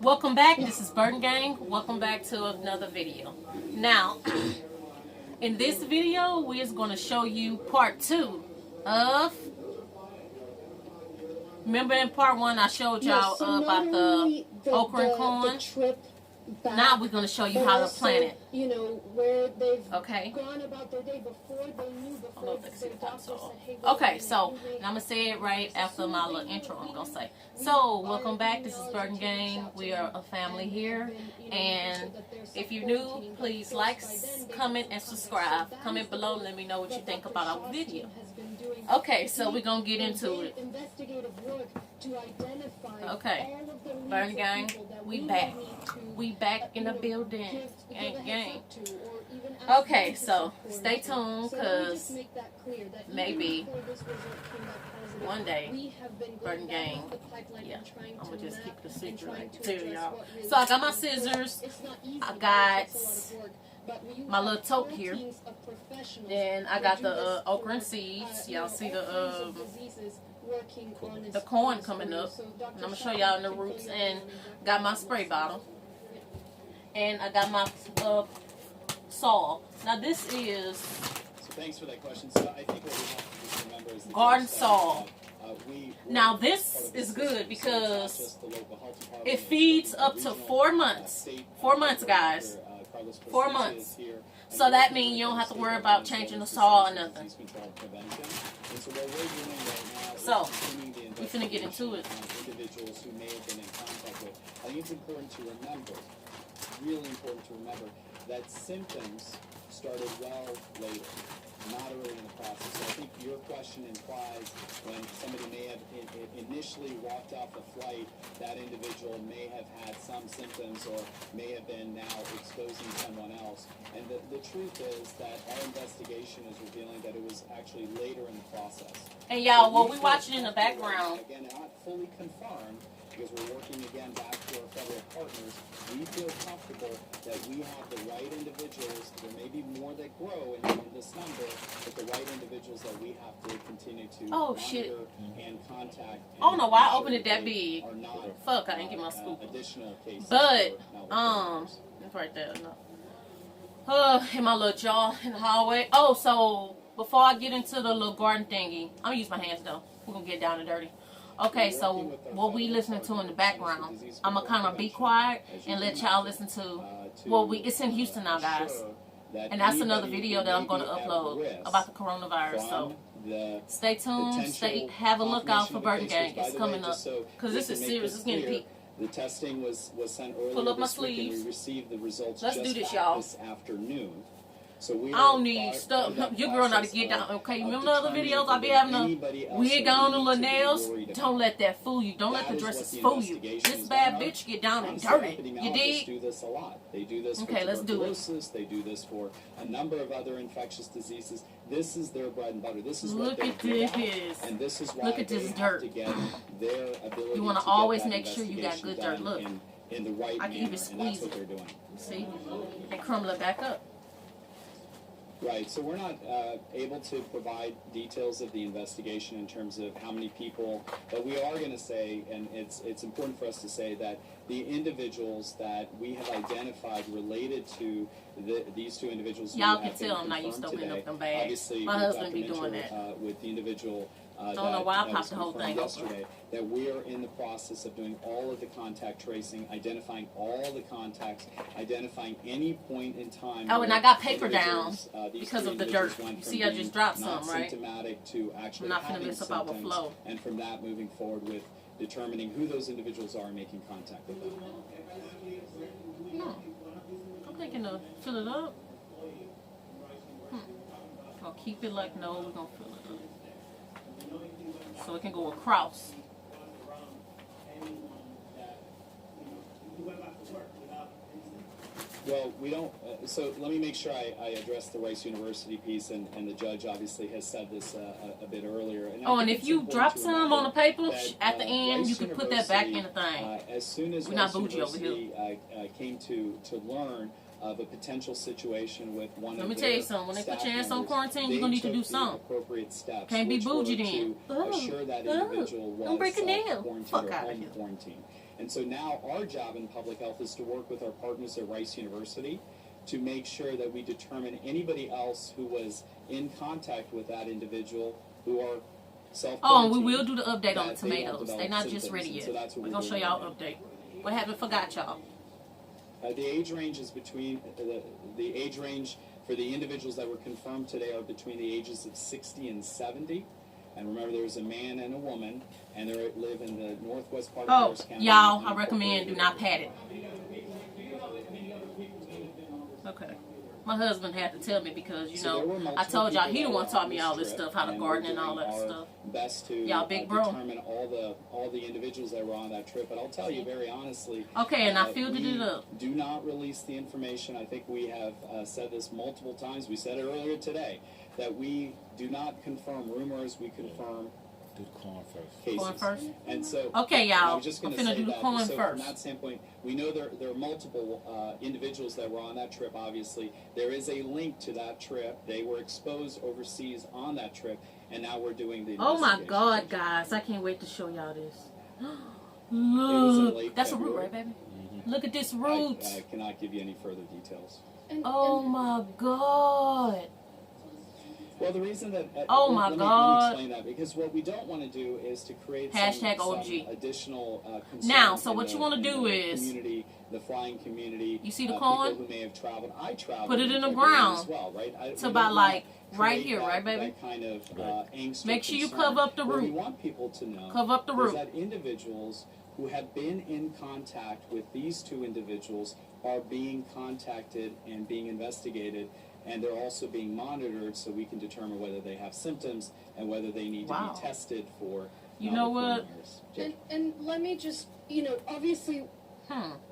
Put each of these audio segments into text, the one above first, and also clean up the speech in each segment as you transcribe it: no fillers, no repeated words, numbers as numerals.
Welcome back. This is Burton Gang. Welcome back to another video. Now, in this video, we're going to show you part 2 of. Remember in part 1 I showed y'all about the okra and corn. Now we're going to show you how to plant it. You know, where they've okay. gone about their day before they knew, before their doctor said, hey, okay, so I'm going to say it right after my little intro I'm going to say. So, welcome back. This is Burton Gang. We are a family here. And if you're new, please like, comment, and subscribe. Comment below and let me know what you think about our video. Okay, so we're going to get into it. Okay, Burton Gang, we back. We back in the building. Gang. Okay, so stay tuned because maybe one day, Burton Gang, yeah, I'm going to just keep the secret to y'all. So I got my scissors, I got my little tote here, then I got the okra and seeds. Y'all see the corn coming up, and I'm going to show y'all the roots, and got my spray bottle, and I got my saw. Now this is thanks for that question. So I think what we have to remember is the garden saw. Now this is good because it feeds up to 4 months. 4 months, guys. 4 months. So that means you don't have to worry about changing the saw or nothing. So we finna get into it. Individuals who may have been in contact with. I think it's important to remember, really important to remember, that symptoms started well later, not early in the process. So I think your question implies when somebody may have initially walked off the flight, that individual may have had some symptoms or may have been now exposing someone else. And the truth is that our investigation is revealing that it was actually later in the process. And y'all, what we watching in the background, again, not fully confirmed, because we're working again back to our federal partners, we feel comfortable that we have the right individuals. There may be more that grow in this number, but the right individuals that we have to continue to monitor and contact. I don't know why I opened it that big. Fuck, I didn't get my scoop. Additional cases. But it's right there. No. In my little jar in the hallway. Oh, so before I get into the little garden thingy, I'm gonna use my hands though. We're gonna get down and dirty. Okay, so what we listening to in the background, I'm gonna kind of be quiet and let y'all listen to. Well, it's in Houston now, guys, and that's another video that I'm gonna upload about the coronavirus. So stay tuned. Have a look out for Burton Gang. It's coming up because this is serious. It's getting peak. The testing was sent earlier. Pull up my this week, and sleeves. we received the results Let's just do this, y'all. this afternoon. So we I don't need stuff. Your girl know to get down. Okay, remember the other videos I be having a wig on the little nails? Don't let that fool you. Don't let the dresses fool you. This bad bitch get down and dirty. You dig? Do this a lot. They do this for tuberculosis. They do this for a number of other infectious diseases. This is their bread and butter. This is what they're good at. And this is why look at this dirt. To get their ability you want to always make sure you got good dirt. Look, in the right I can even squeeze it. See, and crumble it back up. Right, so we're not able to provide details of the investigation in terms of how many people, but we are going to say, and it's important for us to say that the individuals that we have identified related to these two individuals, y'all can tell I'm not used to opening up them bags. Obviously, my husband be doing that. With the individual. I don't know why I popped the whole thing yesterday, that we are in the process of doing all of the contact tracing, identifying all the contacts, identifying any point in time. Oh, and I got paper down because of the dirt. You see, I just dropped some, right? Symptomatic to actually I'm not going to mess up our flow. And from that, moving forward with determining who those individuals are and making contact with them. I'm thinking to fill it up. I'll keep it like no, we're going to fill it up. So it can go across. Well, we don't. So let me make sure I address the Rice University piece, and the judge obviously has said this a bit earlier. And if you drop some on the paper at the end, you can put that back in the thing. As soon as we're not bougie over here. Came to learn of a potential situation with one Let me tell you something. When they put your ass on quarantine, you're going to need to do something. Appropriate steps. Can't be bougie then. To assure that individual was don't break it down. quarantined Fuck or out of home here. quarantine. And so now our job in public health is to work with our partners at Rice University to make sure that we determine anybody else who was in contact with that individual who are self-quarantined. Oh, and we will do the update on the that they don't tomatoes. develop They're not just symptoms. ready And yet. so that's what We're we're going to show doing y'all right now. update. What haven't forgot y'all. The age range is between the age range for the individuals that were confirmed today are between the ages of 60 and 70. And remember, there's a man and a woman, and they live in the northwest part of Oh, Harris County. y'all, I recommend do not pat it. Okay. My husband had to tell me because, you So there were know, I multiple told y'all people he that the one were taught on me this all this trip, stuff, how to and garden we're and all doing that our stuff. best to Y'all big bro. determine all the individuals that were on that trip. But I'll tell you very honestly. Okay, and I filled we it up. Do not release the information. I think we have said this multiple times. We said it earlier today that we do not confirm rumors. We confirm Do the corn first. cases. Corn first? And so, Okay, I y'all. was just I'm going to finna say do the that. corn So first. from that standpoint, we know there are multiple individuals that were on that trip. Obviously, there is a link to that trip. They were exposed overseas on that trip, and now we're doing the. Oh my investigation. God, guys! I can't wait to show y'all this. in Look, late that's a root, February. right, baby? Mm-hmm. Look at this root. I cannot give you any further details. Oh my God! Well, the reason that Oh let my me God. explain that, because what we don't want to do is to create Hashtag some OG. additional concerns Now, so in what the- you wanna in do the is- community, the flying community. You see the people corn? who may have traveled. I traveled. Put it in the February ground. as well, right? We To don't about, wanna like, right create here, that- right, baby? That kind of angst. or Make sure you concern. cover up the What we root. want people to know Cover up the is root. that individuals who have been in contact with these two individuals are being contacted and being investigated, and they're also being monitored so we can determine whether they have symptoms and whether they need Wow. to be tested for You know novel what? coronavirus. And let me just, obviously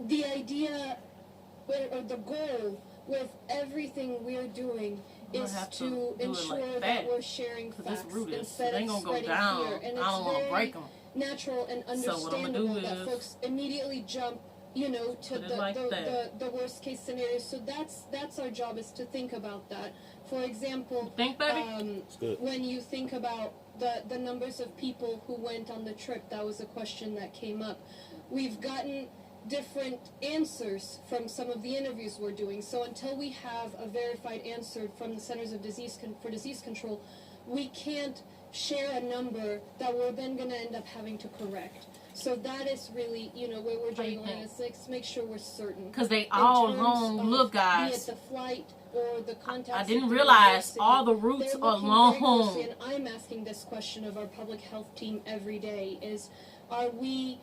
the idea or the goal with everything we're doing I'm gonna is have to to do it ensure like that that, we're sharing 'Cause facts this root is, instead it ain't of gonna go spreading down. fear. And I don't want to break them. natural and So what I'ma do understandable that is folks immediately jump to put it like that. the worst case scenario. So that's our job, is to think about that. For example, Think, baby? It's good. when you think about the numbers of people who went on the trip, that was a question that came up. We've gotten different answers from some of the interviews we're doing. So until we have a verified answer from the Centers of Disease Control, we can't share a number that we're then going to end up having to correct. So that is really, where we're How you drawing the line. think? It's like, make sure we're certain. Because they In all terms long. of, Look, be it guys. the flight or the contact. I didn't realize all the roots They're are looking very long. closely, and I'm asking this question of our public health team every day: are we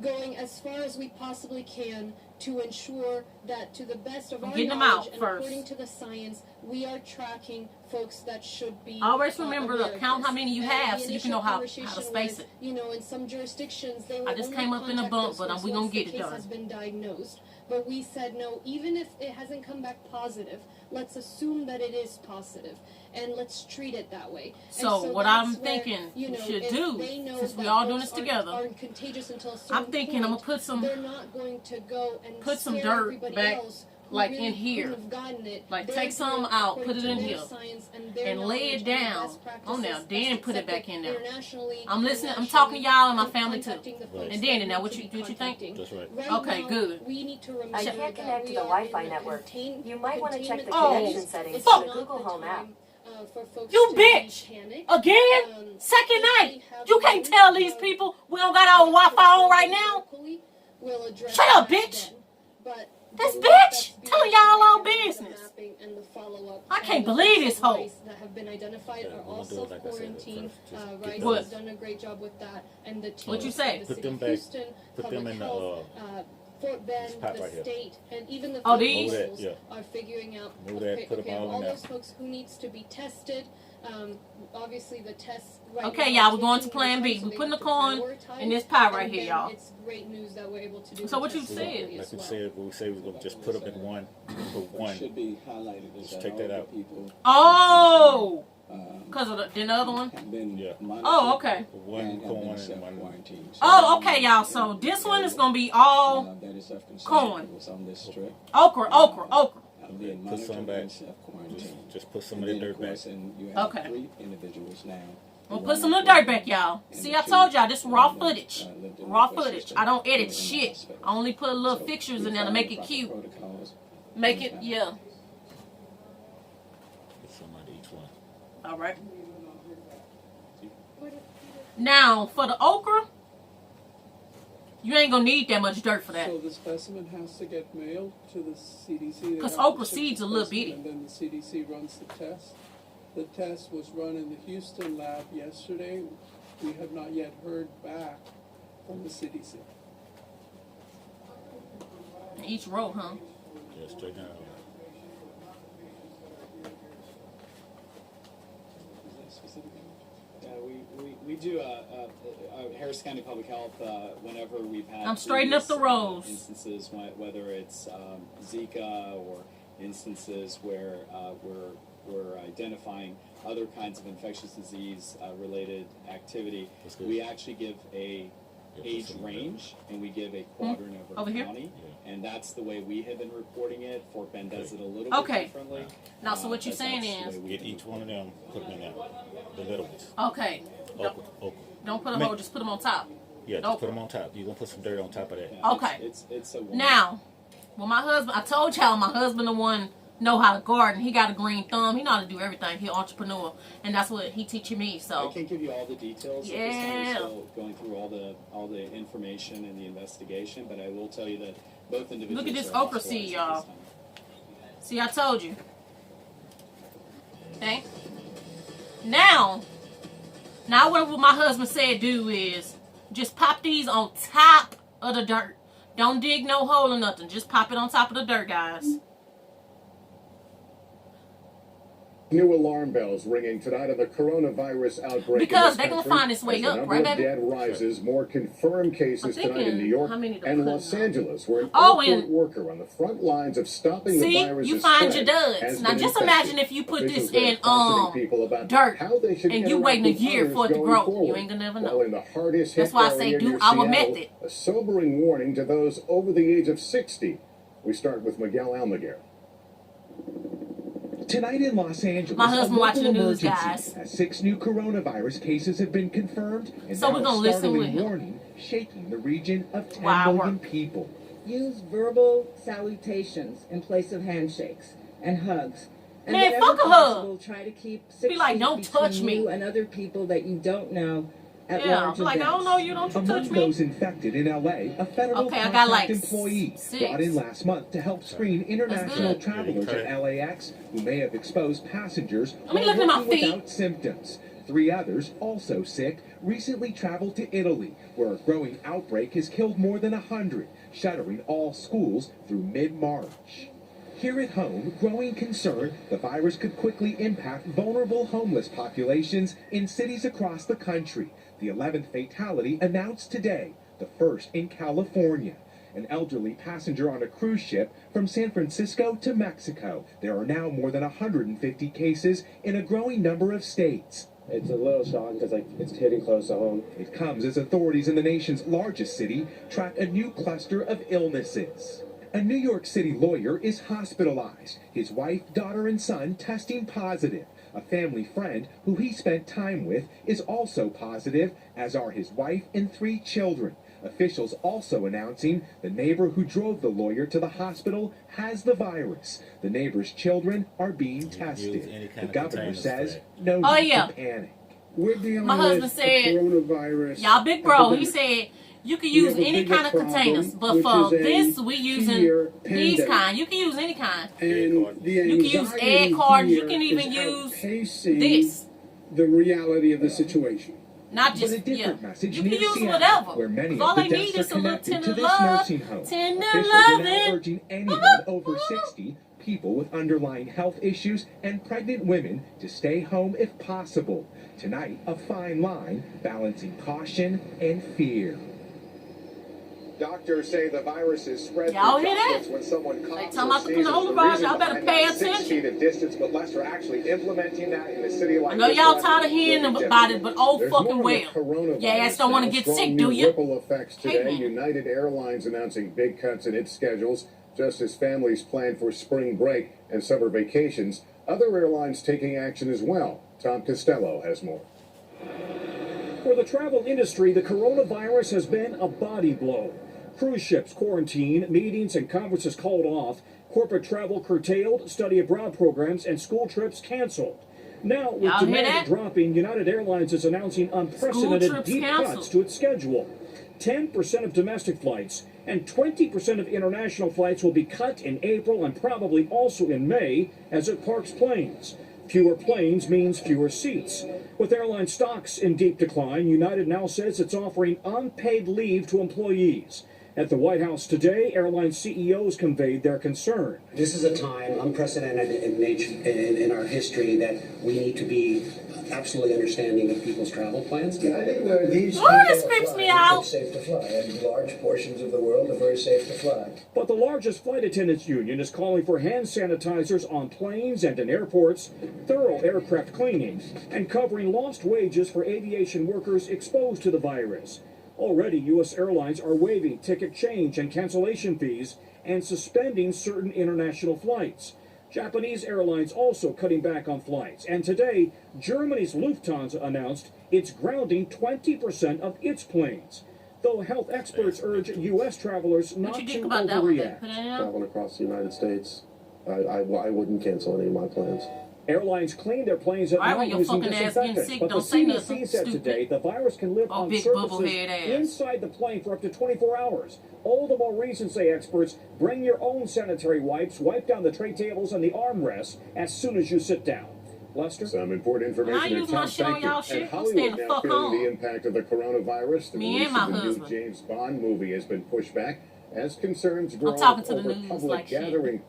going as far as we possibly can to ensure that, to the best of our Getting them knowledge out and first. according to the science, we are tracking folks that should be. Always remember to aware of count how this. many you And have the so you can initial know how to conversation space was, it. in some jurisdictions, they will I just only came up in a contact bump, those but folks we gonna once the get it case done. has been diagnosed. But we said no, even if it hasn't come back positive, let's assume that it is positive, and let's treat it that way. So and what that's I'm where, thinking we should if do, they know since we that all doing folks this together, aren't contagious until a certain I'm thinking I'm point, gonna put some they're not going to go and put some scare dirt everybody back, else who like, really in here. couldn't have gotten it. Like, They're take some doing out, according put it to in their here, science and their and lay it knowledge and the down best practices on there, that's then put it back accepted in there. internationally I'm listening. and I'm talking y'all and my nationally, family too. contacting the folks And that Danny, need now what to you be think? contacting. That's right. Right Okay, now, good. we need to remember I can't that connect to we the are Wi-Fi in a network. contain- You might want to check the Oh, connection settings It's fuck. in the not Google the Home app. time, for folks You to be bitch! panicked. Again? If Second night. we have You can't news tell these of people we don't got our Wi-Fi on right now. locally, we'll address Shut up, that bitch. then. But This the bitch work that's being telling done y'all all right now is the business. mapping and the follow-up I and can't the believe folks this at hoe. Rice that have been identified Yeah, are we're all gonna do it like I said at self-quarantined. first. Just Rice get What? has done a great job with that, and the team What you of say? the Put city them of back- Houston, put Public them in the, Health, Fort Bend, this pot the right here. state, and even the Oh, federal these? Move that, levels yeah. are figuring out. Move that, okay, put 'em okay, all in all there. those folks who needs to be tested. Obviously, the tests right Okay, now y'all, are we're going to taking plan their B. time, so We're they putting the have to corn prioritize, in this pie right and here, then y'all. It's great news that we're able to do. So the what you tests said? remotely Like as we well. said, we say we're gonna just put them in one, put What one. should be highlighted is Just that take that all out. the people Oh, um, because of the other one. have been Yeah. monitored Oh, okay. Put one and have corn been and one. self-quarantined. So Oh, okay, y'all. So this one is gonna be all that is of concern corn. that was on this trip. okra. Have been Put some monitored back. and self-quarantined. Just put some And of that then, dirt of course, back. and you have Okay. 3 individuals now We'll put some of the dirt back, y'all. See, I told y'all, this raw footage. Raw footage. I don't edit shit. I only put little fixtures in there to make it cute. Make it, yeah. Get some out of each one. All right. Now, for the okra, you ain't gonna need that much dirt for that. So the specimen has to get mailed to the CDC? Because okra seeds are little bitty. And then the CDC runs the test. The test was run in the Houston lab yesterday. We have not yet heard back from the CDC. Each row, huh? Yeah, straight down. We do Harris County Public Health whenever we've had I'm straightening up the rows. Instances, whether it's Zika or instances where we're identifying other kinds of infectious disease related activity, we actually give a age range and we give a quadrant over here? county, and that's the way we have been reporting it. Fort Bend does it a little Okay. bit differently. Now, so what you're but saying that's the is, way we Get do each it. one of them, put them in there. The little ones. okay, Okra, okra. don't put them over, just put them on top. Yeah, just Okra. put them on top. You're going to put some dirt on top of that. Yeah, Okay. It's a Now, well, my husband, I told y'all my husband the one know how to garden. He got a green thumb. He know how to do everything. He an entrepreneur, and that's what he teaching me. I So, can't give you all the details. At this time. Yeah. We're still going through all the information and the investigation, but I will tell you that both individuals. Look at this are okra seed, hospitalized y'all. at this time. see, I told you. Okay. Now what my husband said do is just pop these on top of the dirt. Don't dig no hole or nothing. Just pop it on top of the dirt, guys. New alarm bells ringing tonight on the coronavirus outbreak. Because in this they're gonna country find its way as the up, number right, of baby? dead rises. More confirmed cases I'm tonight in thinking New York how many to and put Los on. Angeles, where an Oh, airport and- worker on the front lines of stopping See, the virus. you find your duds. Now just imagine if you put this in dirt how they should and you interact waiting a with year others for it to going grow. forward. You ain't gonna never Well, know. in the hardest That's hit why I say area do near our Seattle, method. a sobering warning to those over the age of 60. We start with Miguel Almaguer. Tonight in Los Angeles, My husband a watching local the news, emergency guys. as 6 new coronavirus cases have been confirmed, and So now we're a gonna listen startling with him. warning shaking the region of 10 Wow. million people. Use verbal salutations in place of handshakes and hugs. And Man, whenever fuck a hug. possible, try to keep 6 Be like, feet "Don't between touch me." you and other people that you don't know at Yeah, large I'm like, I events. don't know you, don't you Among touch me. those infected in LA, a federal Okay, I got contract like employee 6. brought in last month to help screen international good. travelers at LAX who may have exposed passengers Let me while look at my working feet. without symptoms. 3 others, also sick, recently traveled to Italy, where a growing outbreak has killed more than 100, shuttering all schools through mid-March. Here at home, growing concern the virus could quickly impact vulnerable homeless populations in cities across the country. The 11th fatality announced today, the first in California. An elderly passenger on a cruise ship from San Francisco to Mexico. There are now more than 150 cases in a growing number of states. It's a little shocking because it's hitting close to home. It comes as authorities in the nation's largest city track a new cluster of illnesses. A New York City lawyer is hospitalized. His wife, daughter, and son testing positive. A family friend who he spent time with is also positive, as are his wife and 3 children. Officials also announcing the neighbor who drove the lawyer to the hospital has the virus. The neighbor's children are being Use tested. any kind The of governor containers says for no Oh, need yeah. to panic. We're dealing My husband with said, the coronavirus. Y'all big bro, he epidemic. said you can We use have a any bigger kind of containers, problem, but which for is a this we using fear these pandemic. kind. You can use any kind. And the You can use anxiety egg cards. You here can even is use outpacing this. the reality of the situation. Not But just a different yeah. message You can near use Seattle, whatever. where many 'Cause of all the they need deaths is are a little connected tender to this love. nursing home. Tender Officials are now loving. urging anyone over 60, people with underlying health issues, and pregnant women to stay home if possible. Tonight, a fine line balancing caution and fear. Doctors say the virus is spread Y'all through hear that? droplets when someone coughs talking or about the sneezes. coronavirus. The reason Y'all better behind pay that 6 attention. feet of distance, but less are actually implementing that in a city like I know this y'all one tired of hearing will be about it, different. but oh There's fucking more on well. the coronavirus Your ass don't want to now. get Strong sick, new do you? Ripple effects Hey, today. man. United Airlines announcing big cuts in its schedules, just as families plan for spring break and summer vacations. Other airlines taking action as well. Tom Costello has more. For the travel industry, the coronavirus has been a body blow. Cruise ships quarantined, meetings and conferences called off, corporate travel curtailed, study abroad programs and school trips canceled. Now, with Y'all hear demand that? dropping, United Airlines is announcing unprecedented trips deep canceled. cuts to its schedule. 10% of domestic flights and 20% of international flights will be cut in April and probably also in May as it parks planes. Fewer planes means fewer seats. With airline stocks in deep decline, United now says it's offering unpaid leave to employees. At the White House today, airline CEOs conveyed their concern. This is a time unprecedented in nature, in our history, that we need to be absolutely understanding of people's travel plans. I think where these this creeps me out. It's safe to fly, and large portions of the world are very safe to fly. But the largest flight attendants union is calling for hand sanitizers on planes and in airports, thorough aircraft cleaning, and covering lost wages for aviation workers exposed to the virus. Already, U.S. airlines are waiving ticket change and cancellation fees and suspending certain international flights. Japanese airlines also cutting back on flights. And today, Germany's Lufthansa announced it's grounding 20% of its planes. Though health experts urge U.S. travelers not What you to think about that one? overreact. Put it in? Traveling across the United States, I wouldn't cancel any of my plans. Airlines clean their planes at All right, night when your using fucking ass getting disinfectant, sick, but the don't say CDC nothing said stupid. today the virus can live Oh, on big surfaces bubblehead ass. inside the plane for up to 24 hours. All the more reason, say experts, bring your own sanitary wipes, wipe down the tray tables and the armrests as soon as you sit down. Lester? Some important information. I use my shit on y'all shit. And I'm staying Hollywood the now fuck feeling home. the impact of the coronavirus. The Me release and my of the husband. new James Bond movie has been pushed back as concerns grow talking to the over news public like shit. gathering.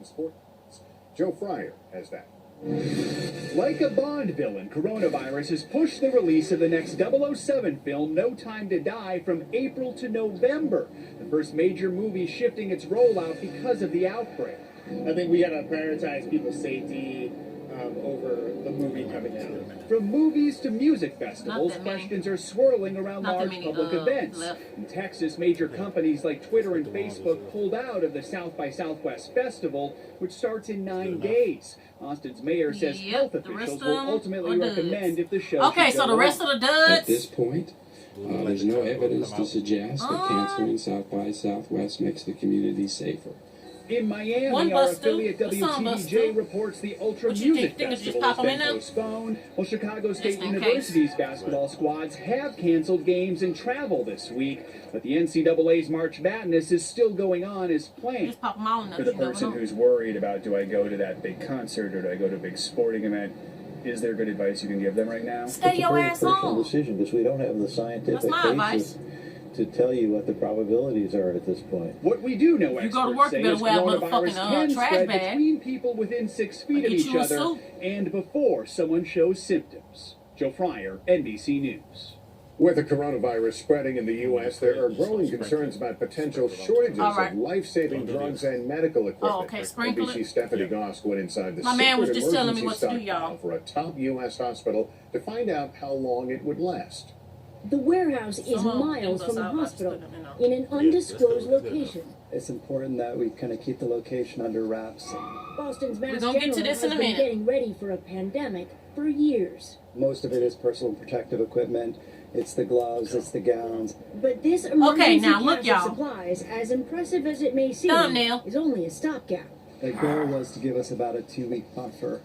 Sports. Joe Fryer has that. Like a Bond villain, coronavirus has pushed the release of the next 007 film, No Time to Die, from April to November. The first major movie shifting its rollout because of the outbreak. I think we gotta prioritize people's safety over the movie coming out. From movies to music Not festivals, that many. questions are swirling around Not that large many, public events. left. In Texas, major companies like Twitter and Facebook pulled out of the South by Southwest Festival, which starts in 9 days. Austin's mayor says Yep, health the rest officials of will them ultimately are duds. recommend if the show Okay, should so go the rest on. of the duds. At this point, there's no evidence to suggest that canceling South by Southwest makes the community safer. In Miami, One our bus affiliate too. Some bus WTDJ too. reports the Ultra What you Music think? Think it's just Festival has pop 'em in been there? postponed, while Chicago State Just in University's case. basketball squads have canceled games and travel this week, but the NCAA's March Madness is still going on as planned. Just pop them all in there. For the You never person know. who's worried about, do I go to that big concert or do I go to a big sporting event, is there good advice you can give them right now? Stay your ass home. Decision because we don't have the That's scientific my advice. basis to tell you what the probabilities are at this point. What we do know, If you experts go to work, say, you better is wear a coronavirus motherfucking, can trash spread bag. between people within 6 feet of Get each you a other suit. and before someone shows symptoms. Joe Fryer, NBC News. With the coronavirus spreading in the U.S., there are growing concerns about potential shortages All right. of life-saving drugs and medical equipment. Oh, okay, sprinkle NBC it. Stephanie Gosk went inside the My man was secret just telling me emergency what to do, stockpile y'all. for a top U.S. hospital to find out how long it would last. The warehouse is miles from the hospital in an undisclosed location. It's important that we kind of keep the location under wraps. Boston's Mass gonna get General to this has in a been minute. getting ready for a pandemic for years. Most of it is personal protective equipment. It's the gloves, it's the gowns. But this emergency now look, cache y'all. of supplies, as impressive as it may seem, Thumbnail. is only a stopgap. The goal was to give us about a 2-week buffer.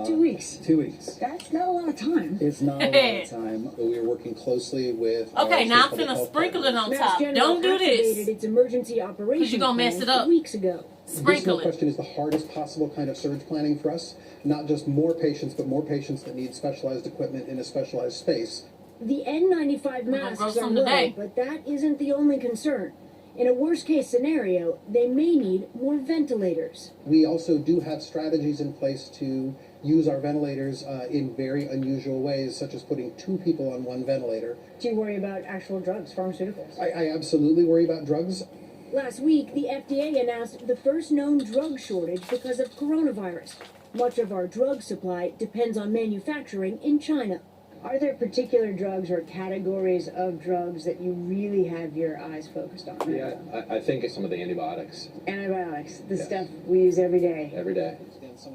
2 weeks. 2 weeks. That's not a lot of time. It's not a lot of time. But we are working closely with. Okay, now I'm finna sprinkle it on Mass top. General Don't do this. activated its emergency operations you're gonna mess plan it up. Weeks ago. Sprinkle it. question is the hardest possible kind of surge planning for us. Not just more patients, but more patients that need specialized equipment in a specialized space. The N95 gonna masks grow are some low, today. but that isn't the only concern. In a worst-case scenario, they may need more ventilators. We also do have strategies in place to use our ventilators in very unusual ways, such as putting 2 people on 1 ventilator. Do you worry about actual drugs, pharmaceuticals? I absolutely worry about drugs. Last week, the FDA announced the first known drug shortage because of coronavirus. Much of our drug supply depends on manufacturing in China. Are there particular drugs or categories of drugs that you really have your eyes focused on? Yeah, I think it's some of the antibiotics. Antibiotics, the Yes. stuff we use every day. Every day.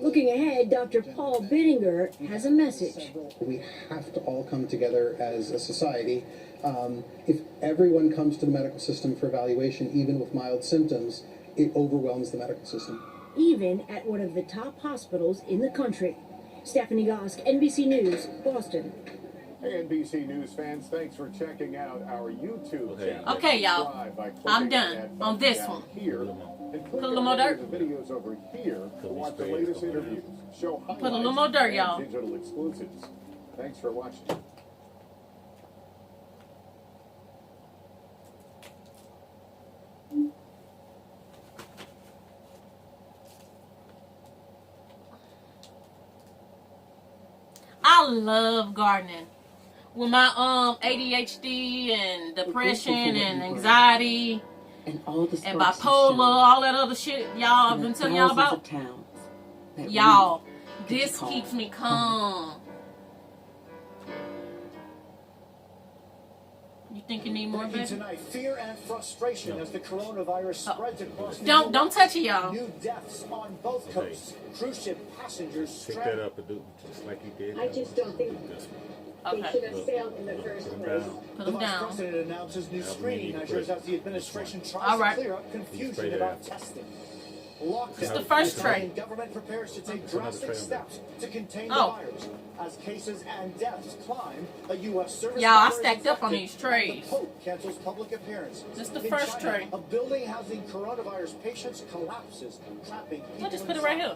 Looking ahead, Dr. Paul Bittinger has a message. We have to all come together as a society. If everyone comes to the medical system for evaluation, even with mild symptoms, it overwhelms the medical system. Even at one of the top hospitals in the country. Stephanie Gosk, NBC News, Boston. Hey, NBC News fans, thanks for checking out our YouTube channel. Okay, y'all. I'm done on this one. Here, Put a little more dirt. the videos over here to watch the latest interviews, show highlights, Put a little more dirt, and y'all. digital exclusives. Thanks for watching. I love gardening. With my ADHD and depression and anxiety and all the and bipolar, all that other shit y'all I've been telling y'all about. Y'all, this keeps me calm. You think you need more, baby? Tonight, fear and frustration as the coronavirus spreads across the Don't touch it, y'all. New deaths on both coasts. Cruise ship passengers Pick that up and do just like you did. I just don't think they should have sailed in the first place. Put The them Vice down. President announces new screening measures as the administration tries All right. to clear up confusion about testing. Lockdown. It's the first tray. Government prepares to take drastic steps to contain the Oh. virus as cases and deaths climb. A U.S. service Y'all, I member is stacked up on infected, these trays. and the Pope cancels public appearances. This is the In first China, tray. A building housing coronavirus patients collapses, trapping people. I just put it right here.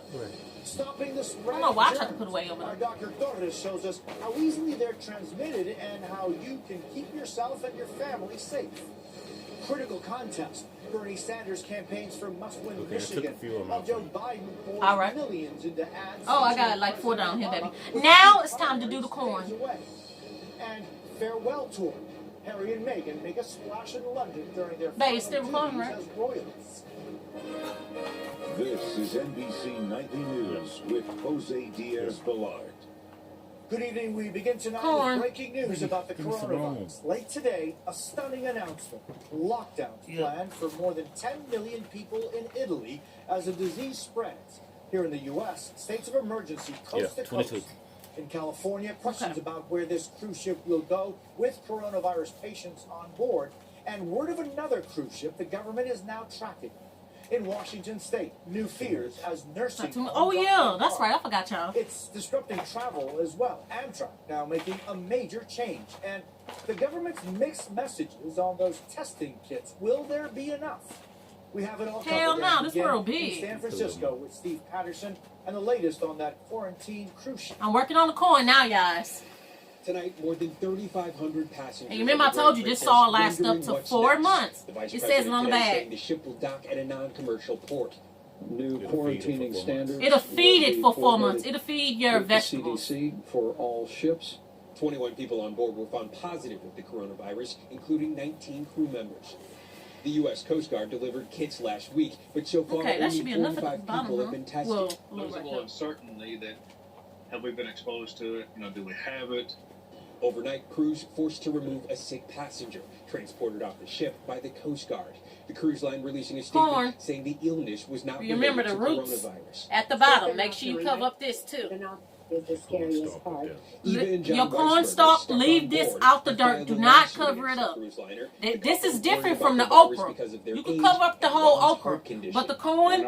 Stopping the I spread. don't know why I of tried to put it way germs. over Our there. Dr. Torres shows us how easily they're transmitted and how you can keep yourself and your family safe. Critical contest. Bernie Sanders campaigns for must-win Okay, I took a Michigan. few of them While out. Joe Biden pours All right. millions into ads. Oh, I got like 4 down here, baby. Now it's time to do the corn. Away. And farewell tour. Harry and Meghan make a splash in London during their Babe, it's final still recording, duties right? as royals. This is NBC Nightly News with Jose Diaz-Balart. Good evening. We begin tonight Corn. with breaking news about the Give me some coronavirus. Late today, a stunning announcement. Lockdowns planned for more than 10 million people in Italy as the disease spreads. Here in the U.S., states of emergency coast to 22. coast. In California, questions about where this cruise ship will go with coronavirus patients on board. And word of another cruise ship the government is now tracking. In Washington State, new fears as nursing homes Oh, are yeah. on That's fire. right. I forgot y'all. It's disrupting travel as well. Amtrak now making a major change. And the government's mixed messages on those testing kits. Will there be enough? We have it all Hell covered. no, and this begin world in big. San Francisco with Steve Patterson and the latest on that quarantine cruise ship. I'm working on the corn now, guys. Tonight, more than 3,500 passengers. And you remember I told you this saw last up to 4 months. The Vice It says it on the President today saying bag. the ship will dock at a non-commercial port. New quarantining standards. It'll feed will it be for 4 forwarded months. It'll feed your with the vegetables. CDC for all ships. 21 people on board were found positive with the coronavirus, including 19 crew members. The U.S. Coast Guard delivered kits last week, but so far Okay, that only should be enough at the 45 bottom, people huh? have been tested. Well, There's a little uncertainty that have we been exposed to it? Do we have it? Overnight, crews forced to remove a sick passenger, transported off the ship by the Coast Guard. The cruise line releasing a statement Corn. saying the illness was not You remember related the to roots coronavirus. at the bottom. Make sure you cover up this too. Is the scariest part. Your corn stalk, leave this out the dirt. Do not cover it up. This is different from the okra. You can cover up the whole okra, but the corn,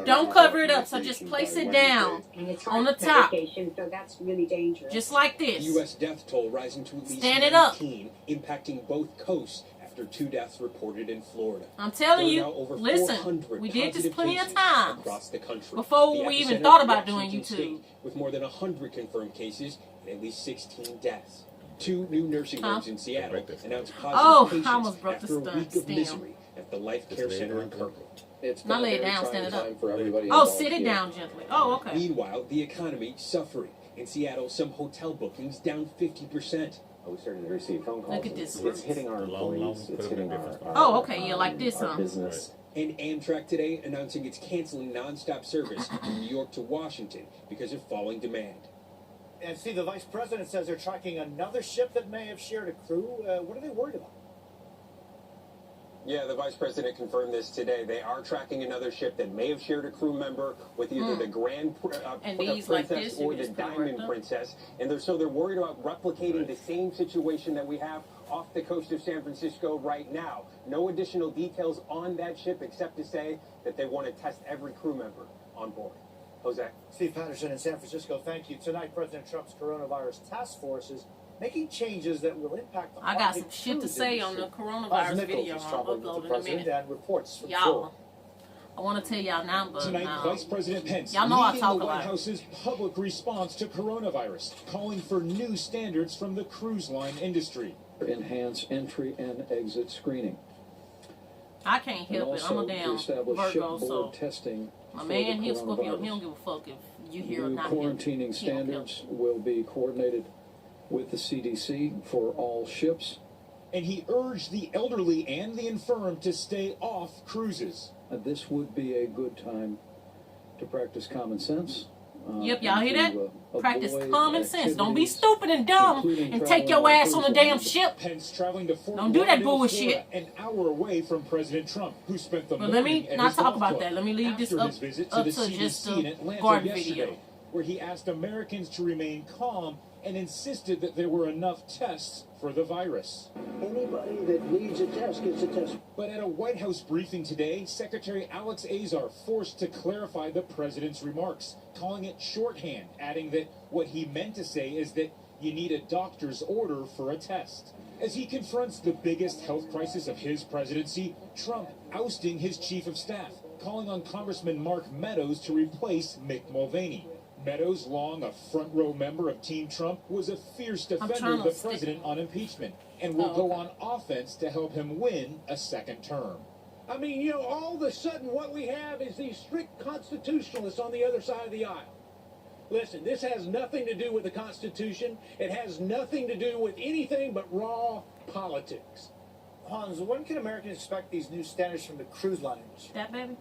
don't cover it up. So just place it down on the top, So that's really dangerous. just like this. U.S. death toll rising to at least Stand it up. 19, impacting both coasts after 2 deaths reported in Florida. I'm telling There are you, now over listen, 400 we did this positive plenty of cases times across the country. before The we even epicenter thought is about doing Washington YouTube. State, with more than 100 confirmed cases and at least 16 deaths. 2 new nursing homes in Seattle announced Oh, positive I almost patients broke the after a week of stem. misery at the Life Care Center in Kirkland. It's Not been a lay it very down, trying stand it up. time for everybody Oh, involved sit it here. down gently. Oh, okay. Meanwhile, the economy suffering. In Seattle, some hotel bookings down 50%. We're starting to receive phone calls. Look at this. It's hitting our employees. It's hitting our Oh, okay. Yeah, like this, our huh? business. And Amtrak today announcing it's canceling nonstop service from New York to Washington because of falling demand. And see, the vice president says they're tracking another ship that may have shared a crew. What are they worried about? Yeah, the vice president confirmed this today. They are tracking another ship that may have shared a crew member with either the Grand Princess or the Diamond Princess. And they're worried about replicating the same situation that we have off the coast of San Francisco right now. No additional details on that ship except to say that they want to test every crew member on board. Jose. Steve Patterson in San Francisco, thank you. Tonight, President Trump's coronavirus task force is making changes that will impact the I got some shit to say on the coronavirus video I'm uploading in a minute. And reports from y'all, I want to tell y'all now, but tonight, Vice President Pence y'all know I leading talk the a White lot. House's public response to coronavirus, calling for new standards from the cruise line industry. Enhance entry and exit screening. I can't help it. I'm a damn Virgo, so testing my man, he's Scorpio. He don't give a fuck if you hear not him. Quarantining standards will be coordinated with the CDC for all ships. And he urged the elderly and the infirm to stay off cruises. This would be a good time to practice common sense. Yep, y'all hear that? Practice common sense. Don't be stupid and dumb and take your ass on a damn ship. Pence traveling to Fort Don't do that Lauderdale, bullshit. Florida, an hour away from President Trump, who spent the But let me morning at not his talk golf about club that. Let me leave this after up, his visit up to to the just CDC in the Atlanta garden yesterday, video. where he asked Americans to remain calm and insisted that there were enough tests for the virus. Anybody that needs a test gets a test. But at a White House briefing today, Secretary Alex Azar forced to clarify the president's remarks, calling it shorthand, adding that what he meant to say is that you need a doctor's order for a test. As he confronts the biggest health crisis of his presidency, Trump ousting his chief of staff, calling on Congressman Mark Meadows to replace Mick Mulvaney. Meadows, long a front row member of Team Trump, was a fierce defender of the president on impeachment and will go on offense to help him win a second term. I mean, you know, all of a sudden what we have is these strict constitutionalists on the other side of the aisle. Listen, this has nothing to do with the Constitution. It has nothing to do with anything but raw politics. Hans, when can Americans expect these new standards from the cruise line industry? That baby?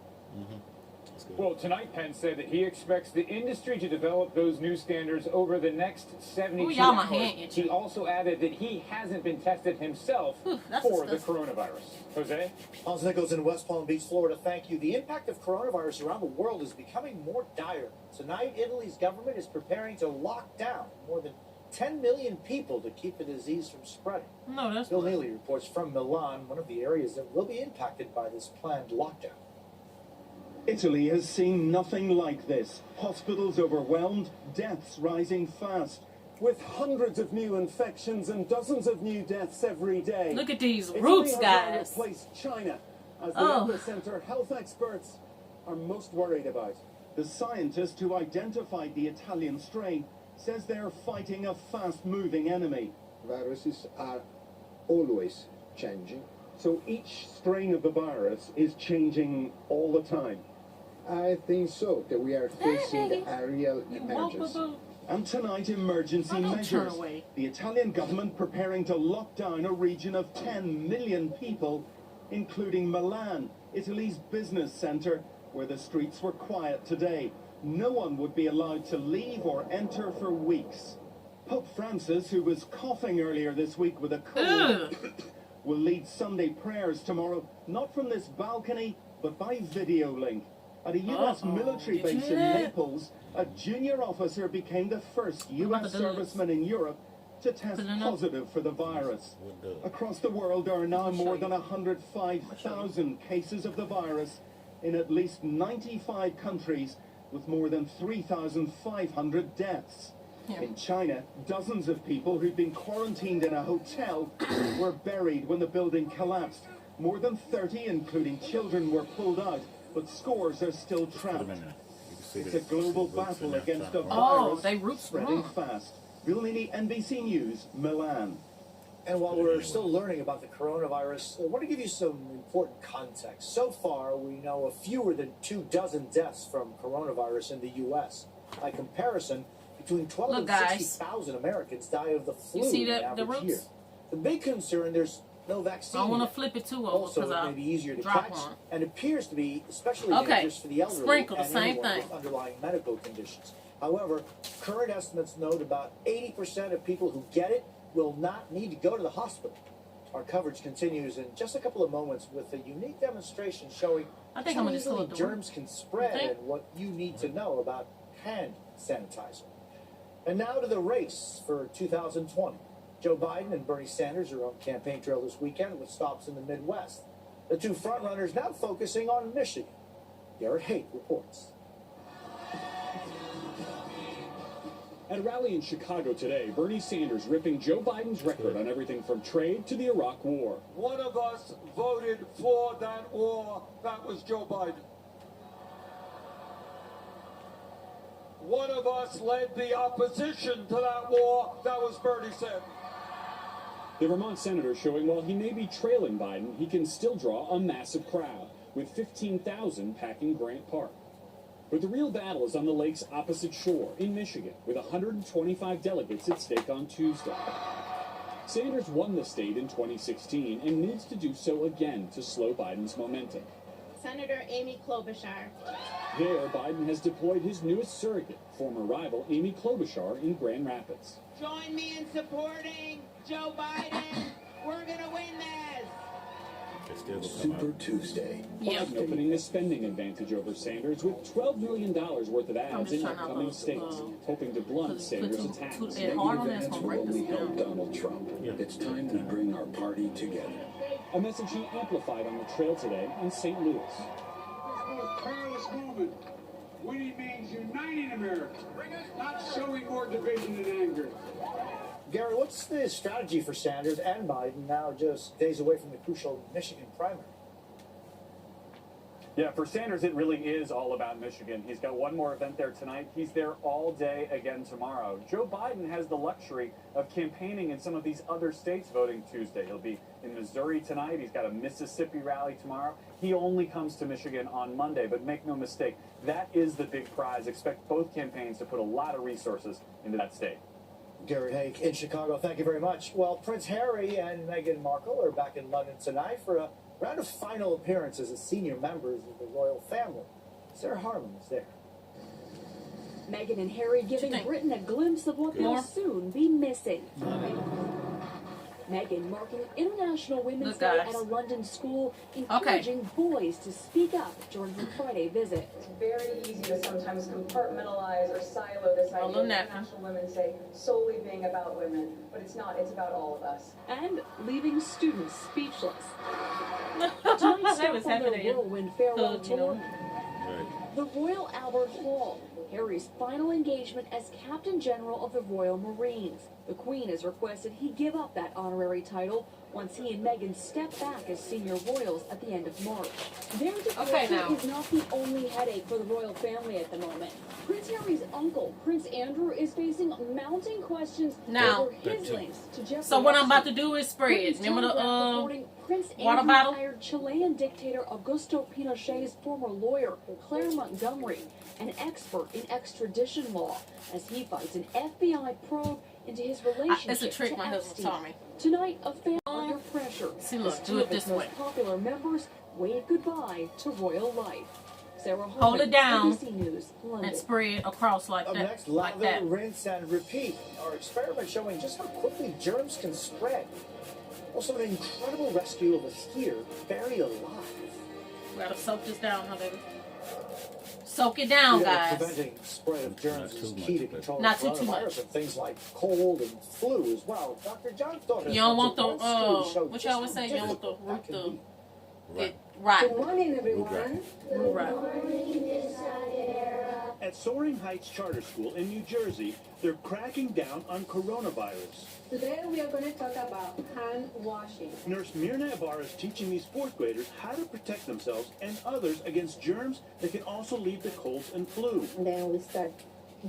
Well, tonight Pence said that he expects the industry to develop those new standards over the next 72 hours. He also added that he hasn't been tested himself for the coronavirus. Jose? Hans Nichols in West Palm Beach, Florida, thank you. The impact of coronavirus around the world is becoming more dire. Tonight, Italy's government is preparing to lock down more than 10 million people to keep the disease from spreading. No, that's Bill Neely reports from Milan, one of the areas that will be impacted by this planned lockdown. Italy has seen nothing like this. Hospitals overwhelmed, deaths rising fast. With hundreds of new infections and dozens of new deaths every day. Look at these Italy roots, has now guys. replaced China as the Oh. epicenter health experts are most worried about. The scientist who identified the Italian strain says they're fighting a fast-moving enemy. Viruses are always changing. So each strain of the virus is changing all the time. I think so, that we are facing a real emergency. And tonight, emergency measures. The Italian government preparing to lock down a region of 10 million people, including Milan, Italy's business centre, where the streets were quiet today. No one would be allowed to leave or enter for weeks. Pope Francis, who was coughing earlier this week with a cold, will lead Sunday prayers tomorrow, not from this balcony, but by video link. At a U.S. military base in Naples, a junior officer became the first U.S. serviceman in Europe to test positive for the virus. Across the world, there are now more than 105,000 cases of the virus in at least 95 countries, with more than 3,500 deaths. In China, dozens of people who'd been quarantined in a hotel were buried when the building collapsed. More than 30, including children, were pulled out, but scores are still trapped. It's a global battle against a virus spreading fast. Bill Neely, NBC News, Milan. And while we're still learning about the coronavirus, I want to give you some important context. So far, we know of fewer than 24 deaths from coronavirus in the U.S. By comparison, between 12 and 60,000 Americans die of the flu in the average year. The big concern, there's no vaccine. I want to yet. flip it too over Also, because it I may be easier to drop catch one. and appears to be especially Okay. dangerous for the elderly Sprinkle the and same anyone thing. with underlying medical conditions. However, current estimates note about 80% of people who get it will not need to go to the hospital. Our coverage continues in just a couple of moments with a unique demonstration showing how easily germs can spread and what you need to know about hand sanitizer. And now to the race for 2020. Joe Biden and Bernie Sanders are on the campaign trail this weekend with stops in the Midwest. The two frontrunners now focusing on Michigan. Garrett Haight reports. At a rally in Chicago today, Bernie Sanders ripping Joe Biden's record on everything from trade to the Iraq War. One of us voted for that war. That was Joe Biden. One of us led the opposition to that war. That was Bernie Sanders. The Vermont senator showing while he may be trailing Biden, he can still draw a massive crowd, with 15,000 packing Grant Park. But the real battle is on the lake's opposite shore, in Michigan, with 125 delegates at stake on Tuesday. Sanders won the state in 2016 and needs to do so again to slow Biden's momentum. Senator Amy Klobuchar. There, Biden has deployed his newest surrogate, former rival Amy Klobuchar in Grand Rapids. Join me in supporting Joe Biden. We're going to win this. Super Tuesday. Biden opening a spending advantage over Sanders with $12 million worth of ads in upcoming states, hoping to blunt Sanders' attacks. Negative ads will only help Donald Trump. It's time we bring our party together. A message he amplified on the trail today in St. Louis. This perilous movement. Winning means uniting America, not sowing more division and anger. Gary, what's the strategy for Sanders and Biden now just days away from the crucial Michigan primary? Yeah, for Sanders, it really is all about Michigan. He's got one more event there tonight. He's there all day again tomorrow. Joe Biden has the luxury of campaigning in some of these other states voting Tuesday. He'll be in Missouri tonight. He's got a Mississippi rally tomorrow. He only comes to Michigan on Monday, but make no mistake, that is the big prize. Expect both campaigns to put a lot of resources into that state. Garrett Haight in Chicago, thank you very much. Well, Prince Harry and Meghan Markle are back in London tonight for a round of final appearances as senior members of the royal family. Sarah Harmon is there. Meghan and Harry giving Britain a glimpse of what they'll soon be missing. Meghan marking International Women's Day at a London school, encouraging boys to speak up during her Friday visit. It's very easy to sometimes compartmentalize or silo this idea of International Women's Day solely being about women, but it's not. It's about all of us. And leaving students speechless. Tonight's step on their whirlwind farewell tour. The Royal Albert Hall, Harry's final engagement as Captain General of the Royal Marines. The Queen has requested he give up that honorary title once he and Meghan step back as senior royals at the end of March. Their departure is not the only headache for the royal family at the moment. Prince Harry's uncle, Prince Andrew, is facing mounting questions over his links to Jeffrey. So what I'm about to do is spread. Remember the Prince water Andrew bottle? hired Chilean dictator Augusto Pinochet's former lawyer, Claire Montgomery, an expert in extradition law, as he fights an FBI probe into his relationship it's a trick to my husband taught me. Tonight, a family under pressure. See, look, as do two it of its this way. most popular members wave goodbye to royal life. Sarah Harmon, Hold it down ABC News, London. and spread across like Up that. next, like lather, that. rinse, and repeat. Our experiment showing just how quickly germs can spread. Also, an incredible rescue of a skier buried alive. We gotta soak this down, huh, baby? Soak it down, guys. Preventing spread of germs is key to controlling Not too coronavirus much. and things like cold and flu as well. Dr. John thought You don't want the what y'all always say. You don't want the root to get right. Good morning, everyone. At Soaring Heights Charter School in New Jersey, they're cracking down on coronavirus. Today we are going to talk about hand washing. Nurse Mirna Ibarra is teaching these fourth graders how to protect themselves and others against germs that can also lead to colds and flu. And then we start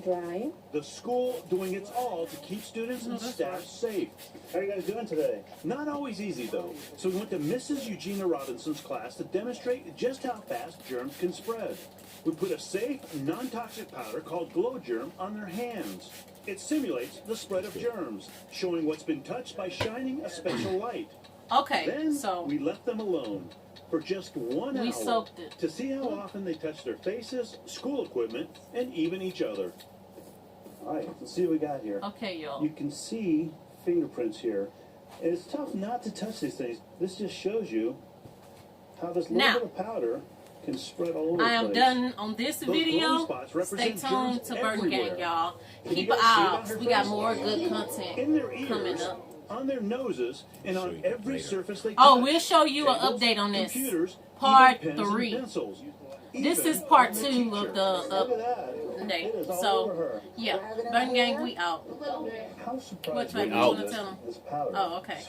drying. The school doing its all to keep students and staff safe. How are you guys doing today? Not always easy, though. So we went to Mrs. Eugenia Robinson's class to demonstrate just how fast germs can spread. We put a safe, non-toxic powder called Glow Germ on their hands. It simulates the spread of germs, showing what's been touched by shining a special light. Okay, then so we left them alone for just 1 hour we soaked it to see how often they touch their faces, school equipment, and even each other. All right, let's see what we got here. Okay, y'all. You can see fingerprints here. And it's tough not to touch these things. This just shows you how this little bit of powder can spread all over the place. I am done on this video. Stay tuned to Burton Gang, y'all. Keep an eye out. We got more good content in their ears, coming up. On their noses, and on every surface they touch. Oh, we'll show you an update on this. Part 3. This is part 2 of the update. So, yeah. Burton Gang, we out. What's right? You want to tell them? Oh, okay.